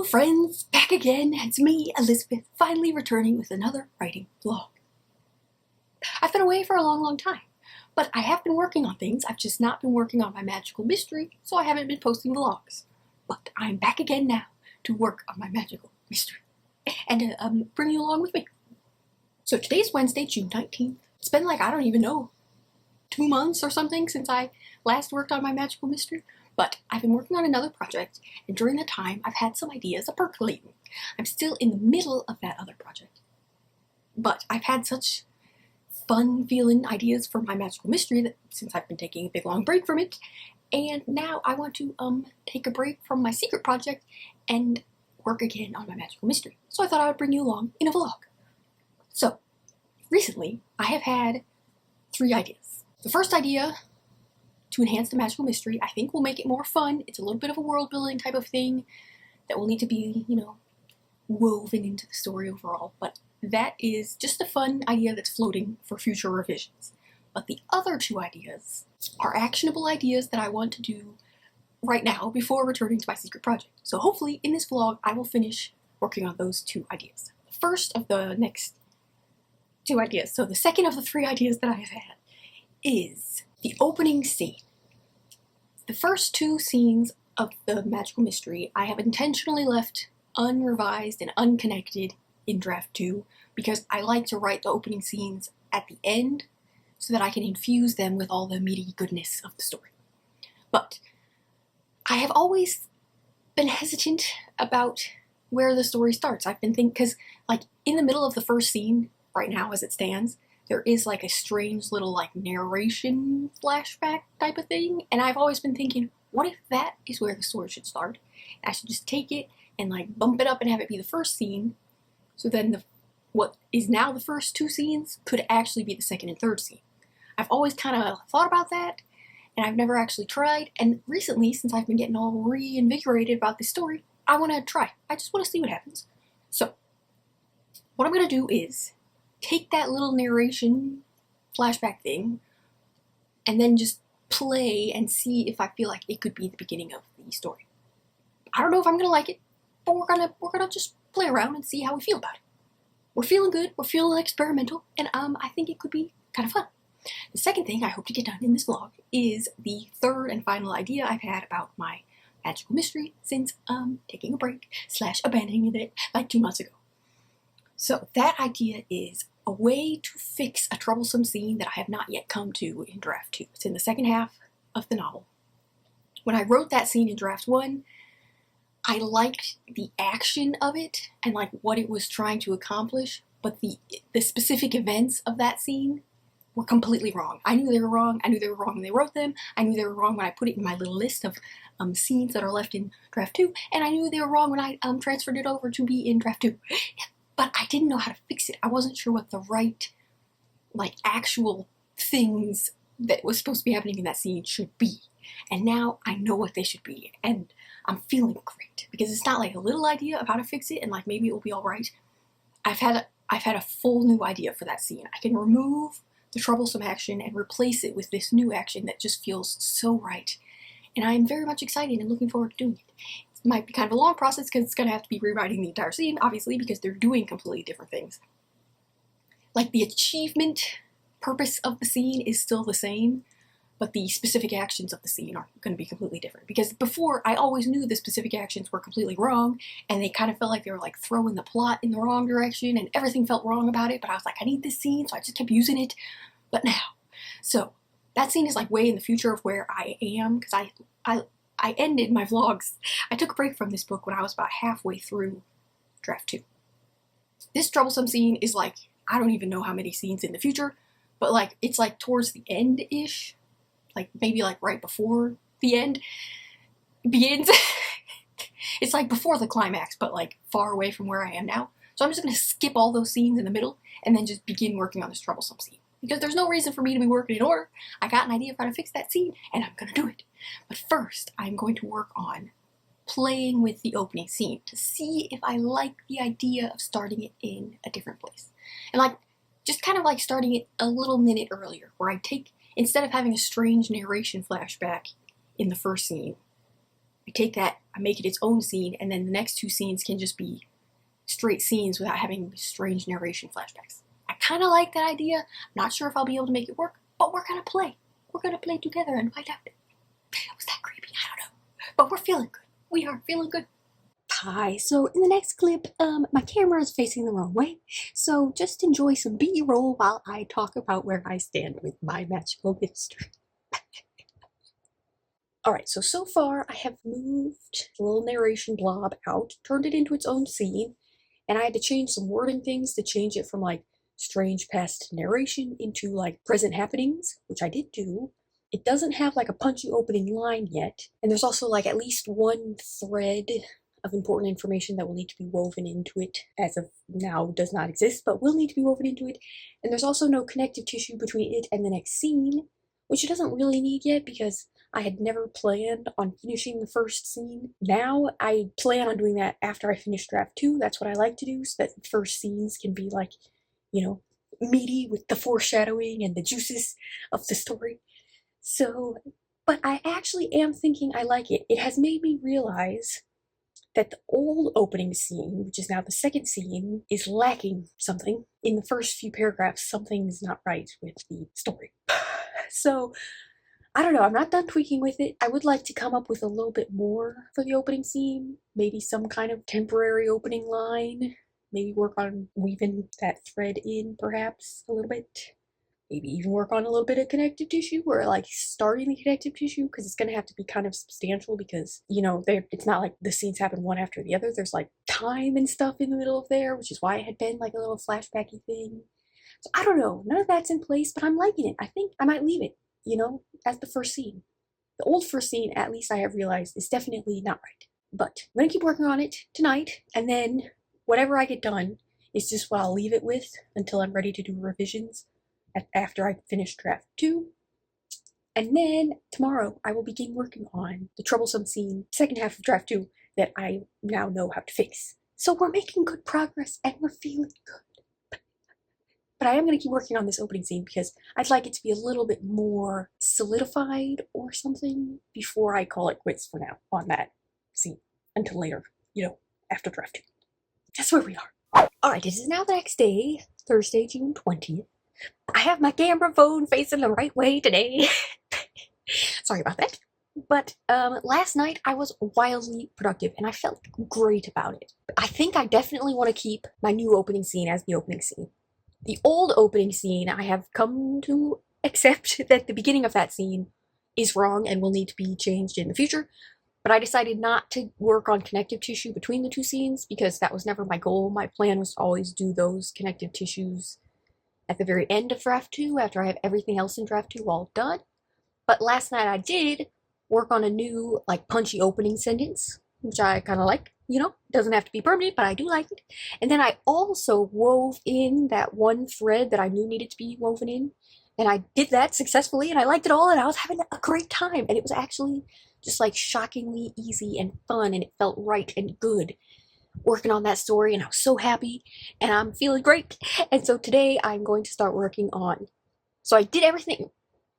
friends, back again. It's me, Elizabeth, finally returning with another writing vlog. I've been away for a long time, but I have been working on things. I've just not been working on my magical mystery, so I haven't been posting vlogs. But I'm back again now to work on my magical mystery and bring you along with me. So today's Wednesday, June 19th. It's been like, I don't even know, 2 months or something since I last worked on my magical mystery. But I've been working on another project, and during that time, I've had some ideas percolating. I'm still in the middle of that other project. But I've had such fun-feeling ideas for my magical mystery that since I've been taking a big long break from it, and now I want to take a break from my secret project and work again on my magical mystery. So I thought I would bring you along in a vlog. So, recently, I have had 3 ideas. The first idea, to enhance the magical mystery, I think will make it more fun. It's a little bit of a world building type of thing that will need to be, woven into the story overall. But that is just a fun idea that's floating for future revisions. But the other 2 ideas are actionable ideas that I want to do right now before returning to my secret project. So hopefully in this vlog I will finish working on those 2 ideas. The first of the next 2 ideas, so the second of the 3 ideas that I have had, is the opening scene. The first 2 scenes of the magical mystery I have intentionally left unrevised and unconnected in draft 2 because I like to write the opening scenes at the end so that I can infuse them with all the meaty goodness of the story. But I have always been hesitant about where the story starts. I've been thinking, because in the middle of the first scene, right now as it stands, there is a strange little narration flashback type of thing, and I've always been thinking, what if that is where the story should start? I should just take it and bump it up and have it be the first scene, so then what is now the first 2 scenes could actually be the second and third scene. I've always kind of thought about that, and I've never actually tried, and recently, since I've been getting all reinvigorated about this story, I want to try. I just want to see what happens. So, what I'm going to do is take that little narration flashback thing and then just play and see if I feel like it could be the beginning of the story. I don't know if I'm gonna like it, but we're gonna just play around and see how we feel about it. We're feeling good, we're feeling experimental, and I think it could be kind of fun. The second thing I hope to get done in this vlog is the third and final idea I've had about my magical mystery since taking a break / abandoning it 2 months ago. So that idea is a way to fix a troublesome scene that I have not yet come to in draft 2. It's in the second half of the novel. When I wrote that scene in draft 1, I liked the action of it and what it was trying to accomplish, but the specific events of that scene were completely wrong. I knew they were wrong. I knew they were wrong when they wrote them. I knew they were wrong when I put it in my little list of scenes that are left in draft 2, and I knew they were wrong when I transferred it over to be in draft 2. But I didn't know how to fix it. I wasn't sure what the right, actual things that was supposed to be happening in that scene should be. And now I know what they should be, and I'm feeling great. Because it's not a little idea of how to fix it, and maybe it will be alright. I've had a full new idea for that scene. I can remove the troublesome action and replace it with this new action that just feels so right. And I'm very much excited and looking forward to doing it. Might be kind of a long process because it's going to have to be rewriting the entire scene, obviously, because they're doing completely different things. The achievement purpose of the scene is still the same, but the specific actions of the scene are going to be completely different. Because before, I always knew the specific actions were completely wrong, and they kind of felt like they were throwing the plot in the wrong direction, and everything felt wrong about it, but I was I need this scene, so I just kept using it. But now, so that scene is way in the future of where I am, because I ended my vlogs. I took a break from this book when I was about halfway through draft 2. This troublesome scene is I don't even know how many scenes in the future, but it's towards the end-ish. Maybe right before the end begins. It's before the climax, but far away from where I am now. So I'm just going to skip all those scenes in the middle and then just begin working on this troublesome scene. Because there's no reason for me to be working in order. I got an idea of how to fix that scene, and I'm going to do it. But first, I'm going to work on playing with the opening scene to see if I like the idea of starting it in a different place. And just kind of starting it a little minute earlier, where I take, instead of having a strange narration flashback in the first scene, I take that, I make it its own scene, and then the next 2 scenes can just be straight scenes without having strange narration flashbacks. I kind of like that idea. I'm not sure if I'll be able to make it work, but we're gonna play. We're gonna play together and find out. Was that creepy? I don't know. But we're feeling good. We are feeling good. Hi, so in the next clip, my camera is facing the wrong way, so just enjoy some B-roll while I talk about where I stand with my magical mystery. Alright, so far I have moved the little narration blob out, turned it into its own scene, and I had to change some wording things to change it from like strange past narration into like present happenings, which I did do. It doesn't have like a punchy opening line yet, and there's also like at least one thread of important information that will need to be woven into it. As of now does not exist, but will need to be woven into it. And there's also no connective tissue between it and the next scene, which it doesn't really need yet because I had never planned on finishing the first scene. Now I plan on doing that after I finish draft 2. That's what I like to do, so that the first scenes can be like, you know, meaty with the foreshadowing and the juices of the story. So, but I actually am thinking I like it. It has made me realize that the old opening scene, which is now the second scene, is lacking something. In the first few paragraphs, something's not right with the story. So, I don't know, I'm not done tweaking with it. I would like to come up with a little bit more for the opening scene. Maybe some kind of temporary opening line. Maybe work on weaving that thread in, perhaps, a little bit. Maybe even work on a little bit of connective tissue, or like starting the connective tissue, because it's going to have to be kind of substantial because, you know, it's not like the scenes happen one after the other. There's like time and stuff in the middle of there, which is why it had been like a little flashbacky thing. So I don't know, none of that's in place, but I'm liking it. I think I might leave it, you know, as the first scene. The old first scene, at least I have realized, is definitely not right. But I'm going to keep working on it tonight, and then whatever I get done is just what I'll leave it with until I'm ready to do revisions after I finish draft 2. And then tomorrow I will begin working on the troublesome scene, second half of draft 2, that I now know how to fix. So we're making good progress and we're feeling good. But I am going to keep working on this opening scene because I'd like it to be a little bit more solidified or something before I call it quits for now on that scene until later, you know, after draft 2. That's where we are. Alright, it is now the next day, Thursday, June 20th. I have my camera phone facing the right way today. Sorry about that. But last night I was wildly productive and I felt great about it. I think I definitely want to keep my new opening scene as the opening scene. The old opening scene, I have come to accept that the beginning of that scene is wrong and will need to be changed in the future. But I decided not to work on connective tissue between the 2 scenes because that was never my goal. My plan was to always do those connective tissues at the very end of draft 2 after I have everything else in draft 2 all done. But last night I did work on a new like punchy opening sentence, which I kind of like, you know, doesn't have to be permanent, but I do like it. And then I also wove in that one thread that I knew needed to be woven in, and I did that successfully and I liked it all and I was having a great time, and it was actually just like shockingly easy and fun, and it felt right and good working on that story, and I was so happy and I'm feeling great. And so today I'm going to start working on, so I did everything,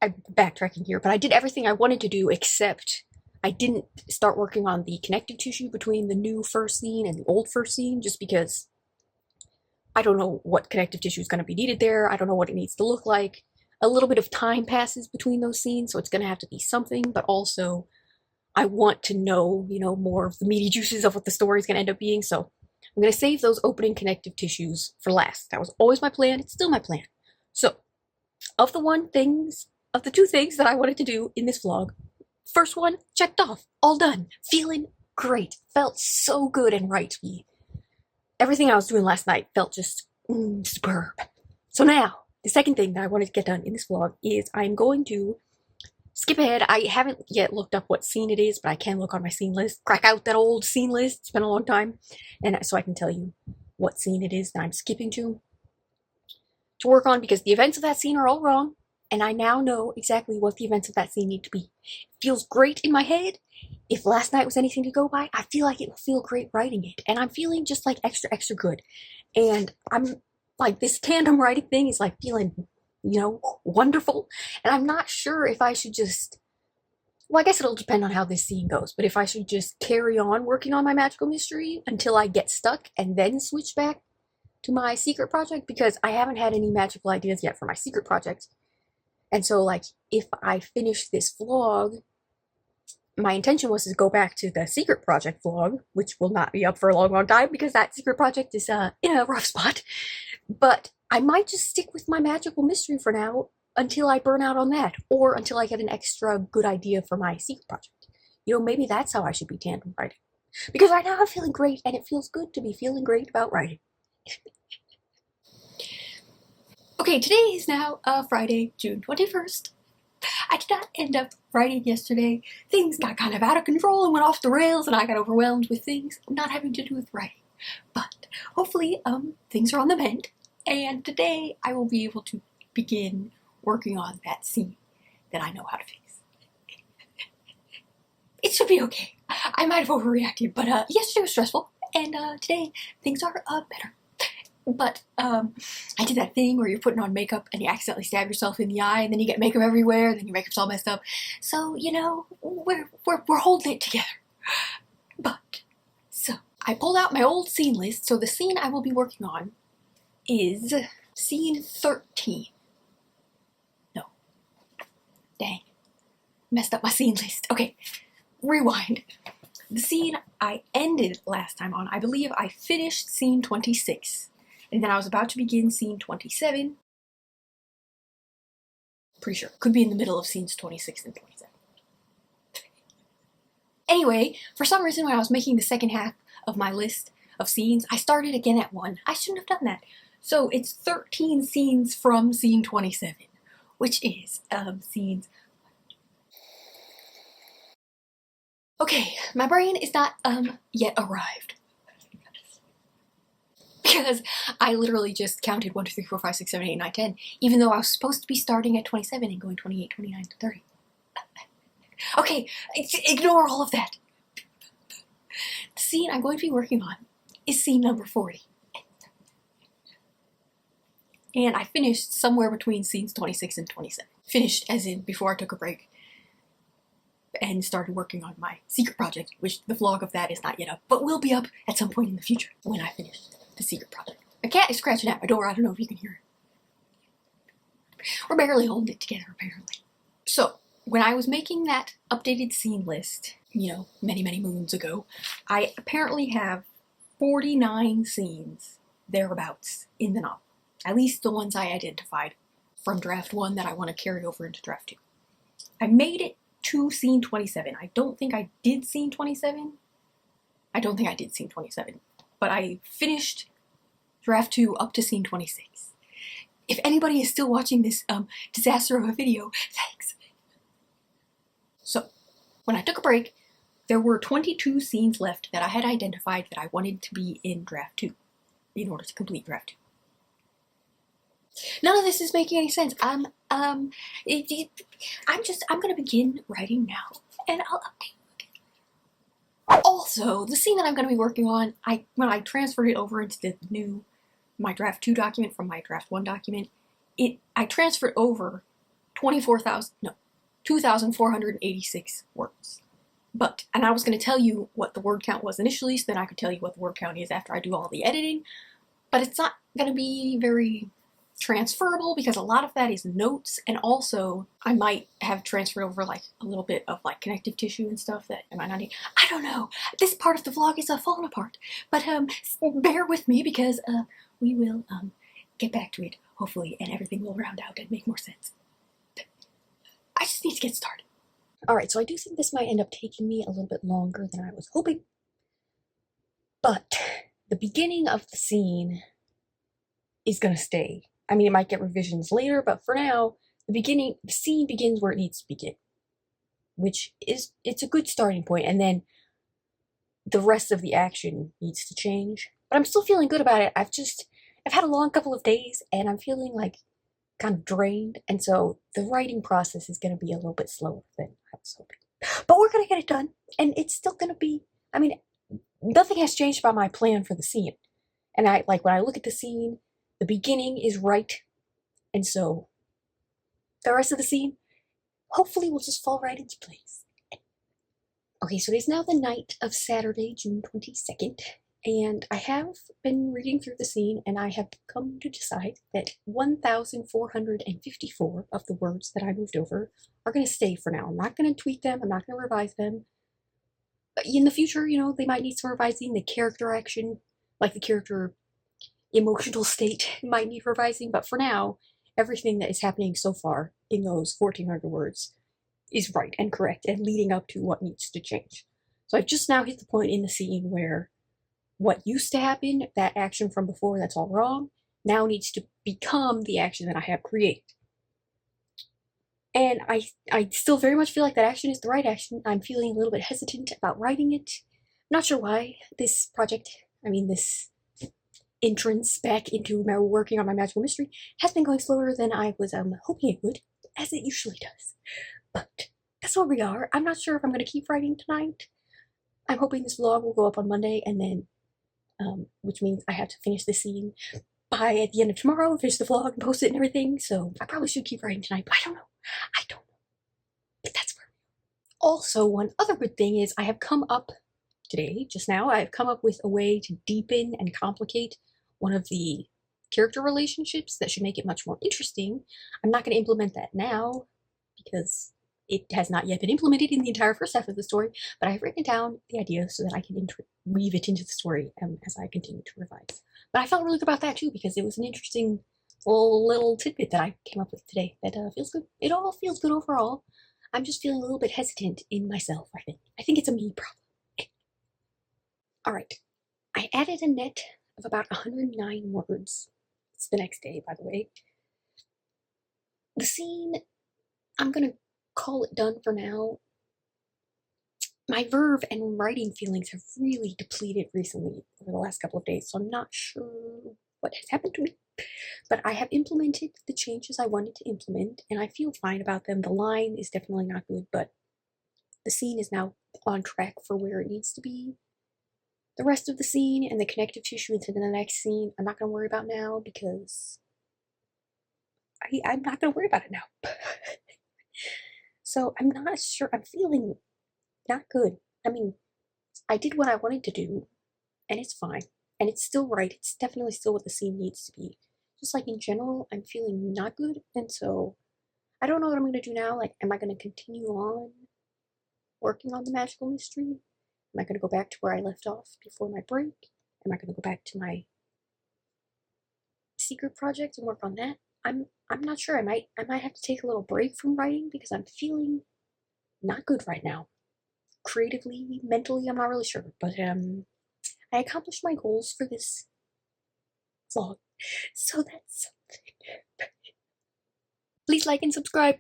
I'm backtracking here, but I did everything I wanted to do except I didn't start working on the connective tissue between the new first scene and the old first scene, just because I don't know what connective tissue is going to be needed there. I don't know what it needs to look like. A little bit of time passes between those scenes, so it's going to have to be something, but also I want to know, you know, more of the meaty juices of what the story is going to end up being, so I'm going to save those opening connective tissues for last. That was always my plan. It's still my plan. So, of the 2 things that I wanted to do in this vlog, first one, checked off. All done. Feeling great. Felt so good and right to me. Everything I was doing last night felt just superb. So now, the second thing that I wanted to get done in this vlog is I'm going to skip ahead. I haven't yet looked up what scene it is, but I can look on my scene list. Crack out that old scene list. It's been a long time. And so I can tell you what scene it is that I'm skipping to work on, because the events of that scene are all wrong. And I now know exactly what the events of that scene need to be. It feels great in my head. If last night was anything to go by, I feel like it will feel great writing it. And I'm feeling just like extra good. And I'm like, this tandem writing thing is like feeling, you know, wonderful. And I'm not sure if I should just Well, I guess it'll depend on how this scene goes, but if I should just carry on working on my magical mystery until I get stuck and then switch back to my secret project, because I haven't had any magical ideas yet for my secret project. And so, like, if I finish this vlog, my intention was to go back to the secret project vlog, which will not be up for a long, long time because that secret project is in a rough spot. But I might just stick with my magical mystery for now until I burn out on that, or until I get an extra good idea for my secret project. You know, maybe that's how I should be tandem writing. Because right now I'm feeling great, and it feels good to be feeling great about writing. Okay, today is now Friday, June 21st. I did not end up writing yesterday. Things got kind of out of control and went off the rails, and I got overwhelmed with things not having to do with writing. But hopefully, things are on the mend, and today I will be able to begin working on that scene that I know how to fix. It should be okay. I might have overreacted, but yesterday was stressful, and today things are better. But I did that thing where you're putting on makeup and you accidentally stab yourself in the eye, and then you get makeup everywhere, and then your makeup's all messed up. So, you know, we're holding it together. But so I pulled out my old scene list. So the scene I will be working on is scene 13. No. Dang. Messed up my scene list. Okay. Rewind. The scene I ended last time on, I believe I finished scene 26. And then I was about to begin scene 27. Pretty sure. Could be in the middle of scenes 26 and 27. Anyway, for some reason when I was making the second half of my list of scenes, I started again at 1. I shouldn't have done that. So it's 13 scenes from scene 27, which is scenes. Okay, my brain is not yet arrived. Because I literally just counted 1, 2, 3, 4, 5, 6, 7, 8, 9, 10, even though I was supposed to be starting at 27 and going 28, 29, 30. Okay, ignore all of that. The scene I'm going to be working on is scene number 40. And I finished somewhere between scenes 26 and 27. Finished as in before I took a break and started working on my secret project, which the vlog of that is not yet up, but will be up at some point in the future when I finish the secret project. My cat is scratching at my door. I don't know if you can hear it. We're barely holding it together, apparently. So, when I was making that updated scene list, you know, many, many moons ago, I apparently have 49 scenes thereabouts in the novel. At least the ones I identified from draft 1 that I want to carry over into draft 2. I made it to scene 27. I don't think I did scene 27. But I finished draft 2 up to scene 26. If anybody is still watching this disaster of a video, thanks. So, when I took a break, there were 22 scenes left that I had identified that I wanted to be in draft 2 in order to complete draft 2. None of this is making any sense. I'm gonna begin writing now, and I'll update you again. Also, the scene that I'm gonna be working on, when I transferred it over into my draft 2 document from my draft 1 document, I transferred over 2,486 words. And I was gonna tell you what the word count was initially, so then I could tell you what the word count is after I do all the editing, but it's not gonna be very transferable because a lot of that is notes, and also I might have transferred over like a little bit of like connective tissue and stuff that I might not need. I don't know. This part of the vlog is falling apart, but bear with me because we will get back to it hopefully, and everything will round out and make more sense. I just need to get started. Alright, so I do think this might end up taking me a little bit longer than I was hoping, but the beginning of the scene is gonna stay. I mean, it might get revisions later, but for now, the scene begins where it needs to begin, which is, it's a good starting point, and then the rest of the action needs to change. But I'm still feeling good about it. I've had a long couple of days, and I'm feeling like kind of drained, and so the writing process is going to be a little bit slower than I was hoping. But we're going to get it done, and it's still going to be, I mean, nothing has changed about my plan for the scene. And when I look at the scene, the beginning is right, and so the rest of the scene hopefully will just fall right into place. Okay, so it is now the night of Saturday, June 22nd, and I have been reading through the scene, and I have come to decide that 1,454 of the words that I moved over are going to stay for now. I'm not going to tweak them, I'm not going to revise them. But in the future, you know, they might need some revising. The character action, like the character emotional state, might need revising, but for now, everything that is happening so far in those 1,400 words is right and correct and leading up to what needs to change. So I've just now hit the point in the scene where what used to happen, that action from before that's all wrong, now needs to become the action that I have created. And I still very much feel like that action is the right action. I'm feeling a little bit hesitant about writing it. I'm not sure why this project, this entrance back into working on my magical mystery has been going slower than I was hoping it would, as it usually does. But that's where we are. I'm not sure if I'm going to keep writing tonight. I'm hoping this vlog will go up on Monday, and then, which means I have to finish the scene by at the end of tomorrow, finish the vlog and post it and everything. So I probably should keep writing tonight, but I don't know. But that's where. Also, one other good thing is I have come up today, just now, I've come up with a way to deepen and complicate one of the character relationships that should make it much more interesting. I'm not going to implement that now because it has not yet been implemented in the entire first half of the story, but I've written down the idea so that I can weave it into the story as I continue to revise. But I felt really good about that too because it was an interesting little tidbit that I came up with today that feels good. It all feels good overall. I'm just feeling a little bit hesitant in myself, I think. I think it's a me problem. Alright, I added a net of about 109 words. It's the next day, by the way. The scene, I'm gonna call it done for now. My verve and writing feelings have really depleted recently over the last couple of days, so I'm not sure what has happened to me. But I have implemented the changes I wanted to implement, and I feel fine about them. The line is definitely not good, but the scene is now on track for where it needs to be. The rest of the scene and the connective tissue into the next scene, I'm not going to worry about now because I'm not going to worry about it now. So I'm not sure. I'm feeling not good. I did what I wanted to do, and it's fine. And it's still right. It's definitely still what the scene needs to be. Just like in general, I'm feeling not good, and so I don't know what I'm going to do now. Like, am I going to continue on working on the magical mystery? Am I going to go back to where I left off before my break? Am I going to go back to my secret project and work on that? I'm not sure. I might have to take a little break from writing because I'm feeling not good right now. Creatively, mentally, I'm not really sure. But I accomplished my goals for this vlog, so that's something. Please like and subscribe.